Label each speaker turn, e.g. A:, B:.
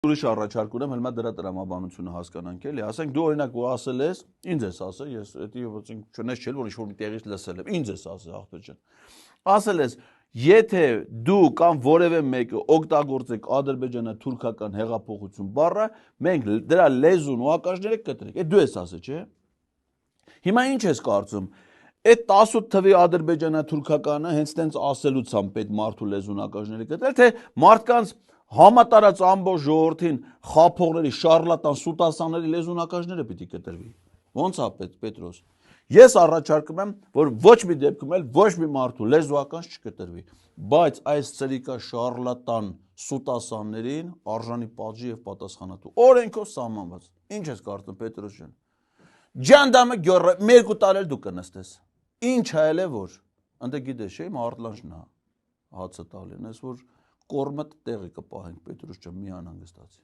A: ուրիշ առաջարկ ունեմ, հենց դրա տրամաբանությունը հասկանանք էլի, ասենք դու օրինակ ու ասել ես, ինձ ես ասել, ես էդի չնես չէ, որ ինչ-որ մի տեղից լսել եմ, ինձ ես ասել, աղբեր ջան։ Ասել ես, եթե դու կամ որևէ մեկը օգտագործեք ադրբեջանա-թուրքական հեղափոխություն բառը, մենք դրա լեզուն ու ակաժները կտրենք, այդ դու ես ասել, չէ՞։ Հիմա ինչ ես կարծում, այդ 18 թվի ադրբեջանա-թուրքականը հենց տենց ասելուցամբ այդ մարդու լեզուն ակաժները կտրել, թե մարդկանց համատարած ամբողջ ժողովրդին խափողների, շարլատան, սուտասանների լեզուն ակաժները պիտի կտրվի։ Ոնց է Պետրոս։ Ես առաջարկում եմ, որ ոչ մի դեպքում էլ ոչ մի մարդու լեզու ականջ չկտրվի, բայց այս ծրիկա շարլատան սուտասաններին արժանի պատժի եւ պատասխանատու օրենքով սահմանված։ Ինչ ես կարծում Պետրոս ջան։ Ջանդամը գյորը մերկու տարել դու կնստես։ Ինչ այլ է որ։ Ընդ գիտես չէ, մարտլանջն է հացը տալին, ես որ կորմը տեղի կպահենք Պետրոս ջան, մի անհանգստացի։